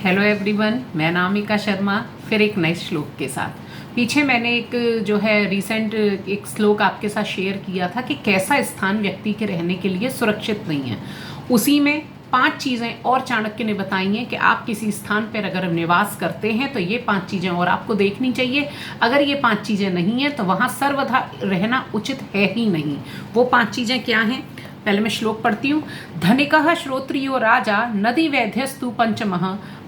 Hello everyone, मैं नामिका शर्मा फिर एक नए श्लोक के साथ। पीछे मैंने एक जो है रिसेंट एक श्लोक आपके साथ शेयर किया था कि कैसा स्थान व्यक्ति के रहने के लिए सुरक्षित नहीं है। उसी में 5 चीज़ें और चाणक्य ने बताई हैं कि आप किसी स्थान पर अगर निवास करते हैं तो ये 5 चीज़ें और आपको देखनी चाहिए। अगर ये 5 चीज़ें नहीं हैं तो वहाँ सर्वथा रहना उचित है ही नहीं। वो 5 चीज़ें क्या हैं? पहले मैं श्लोक पढ़ती हूँ। धनिकः श्रोत्रियो राजा नदी वैध्यस्तु पंचमः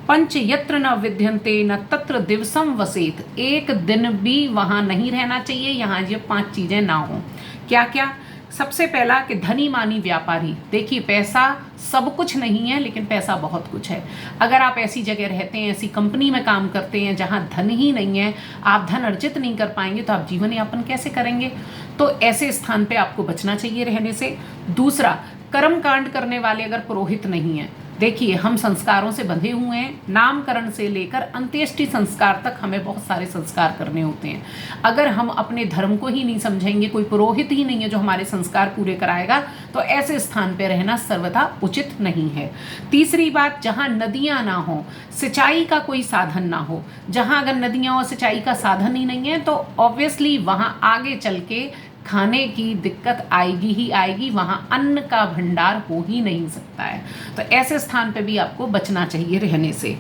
पंच यत्र न विद्यन्ते न तत्र दिवसम वसेत। एक दिन भी वहाँ नहीं रहना चाहिए, यहाँ ये 5 चीज़ें ना हों। क्या क्या? सबसे पहला कि धनी मानी व्यापारी। देखिए, पैसा सब कुछ नहीं है लेकिन पैसा बहुत कुछ है। अगर आप ऐसी जगह रहते हैं, ऐसी कंपनी में काम करते हैं जहाँ धन ही नहीं है, आप धन अर्जित नहीं कर पाएंगे तो आप जीवन यापन कैसे करेंगे? तो ऐसे स्थान पे आपको बचना चाहिए रहने से। दूसरा, कर्म कांड करने वाले अगर पुरोहित नहीं है। देखिए, हम संस्कारों से बंधे हुए हैं। नामकरण से लेकर अंत्येष्टि संस्कार तक हमें बहुत सारे संस्कार करने होते हैं। अगर हम अपने धर्म को ही नहीं समझेंगे, कोई पुरोहित ही नहीं है जो हमारे संस्कार पूरे कराएगा, तो ऐसे स्थान पर रहना सर्वथा उचित नहीं है। तीसरी बात, जहाँ नदियाँ ना हो, सिंचाई का कोई साधन ना हो। जहाँ अगर नदियाँ और सिंचाई का साधन ही नहीं है तो ऑब्वियसली वहाँ आगे चल के खाने की दिक्कत आएगी ही आएगी, वहाँ अन्न का भंडार हो ही नहीं सकता है। तो ऐसे स्थान पे भी आपको बचना चाहिए रहने से।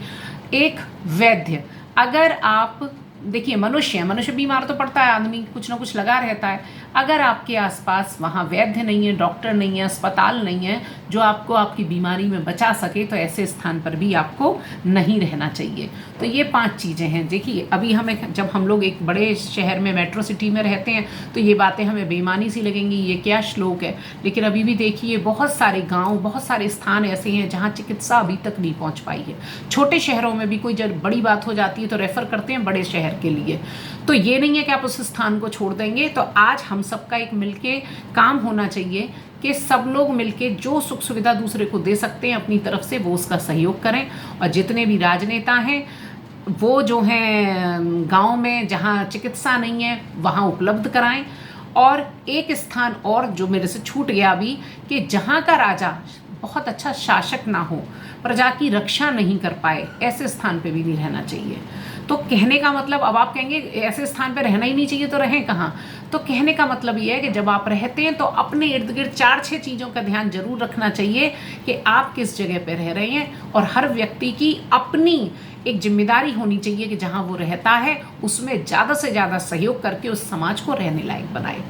एक वैद्य, अगर आप देखिए, मनुष्य बीमार तो पड़ता है, आदमी कुछ ना कुछ लगा रहता है। अगर आपके आसपास वहाँ वैद्य नहीं है, डॉक्टर नहीं है, अस्पताल नहीं है जो आपको आपकी बीमारी में बचा सके, तो ऐसे स्थान पर भी आपको नहीं रहना चाहिए। तो ये 5 चीज़ें हैं। देखिए, अभी हमें जब हम लोग एक बड़े शहर में मेट्रो सिटी में रहते हैं तो ये बातें हमें बेईमानी सी लगेंगी, ये क्या श्लोक है। लेकिन अभी भी देखिए, बहुत सारे गाँव, बहुत सारे स्थान ऐसे हैं जहाँ चिकित्सा अभी तक नहीं पहुँच पाई है। छोटे शहरों में भी कोई जब बड़ी बात हो जाती है तो रेफ़र करते हैं बड़े शहर के लिए। तो ये नहीं है कि आप उस स्थान को छोड़ देंगे। तो आज हम सबका एक मिलके काम होना चाहिए कि सब लोग मिलके जो सुख सुविधा दूसरे को दे सकते हैं अपनी तरफ से वो उसका सहयोग करें। और जितने भी राजनेता हैं वो जो हैं गांव में जहां चिकित्सा नहीं है वहां उपलब्ध कराएं। और एक स्थान और जो मेरे से छूट गया अभी, कि जहां का राजा बहुत अच्छा शासक ना हो, प्रजा की रक्षा नहीं कर पाए, ऐसे स्थान पे भी नहीं रहना चाहिए। तो कहने का मतलब, अब आप कहेंगे ऐसे स्थान पे रहना ही नहीं चाहिए तो रहें कहाँ? तो कहने का मतलब ये है कि जब आप रहते हैं तो अपने इर्द गिर्द 4-6 चीज़ों का ध्यान जरूर रखना चाहिए कि आप किस जगह पे रह रहे हैं। और हर व्यक्ति की अपनी एक जिम्मेदारी होनी चाहिए कि जहाँ वो रहता है उसमें ज़्यादा से ज़्यादा सहयोग करके उस समाज को रहने लायक बनाए।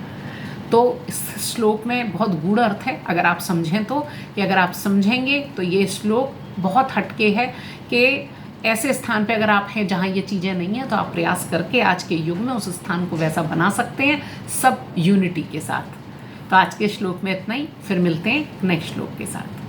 तो इस श्लोक में बहुत गूढ़ अर्थ है अगर आप समझें तो, कि अगर आप समझेंगे तो ये श्लोक बहुत हटके है कि ऐसे स्थान पे अगर आप हैं जहाँ ये चीज़ें नहीं हैं तो आप प्रयास करके आज के युग में उस स्थान को वैसा बना सकते हैं, सब यूनिटी के साथ। तो आज के श्लोक में इतना ही, फिर मिलते हैं नेक्स्ट श्लोक के साथ।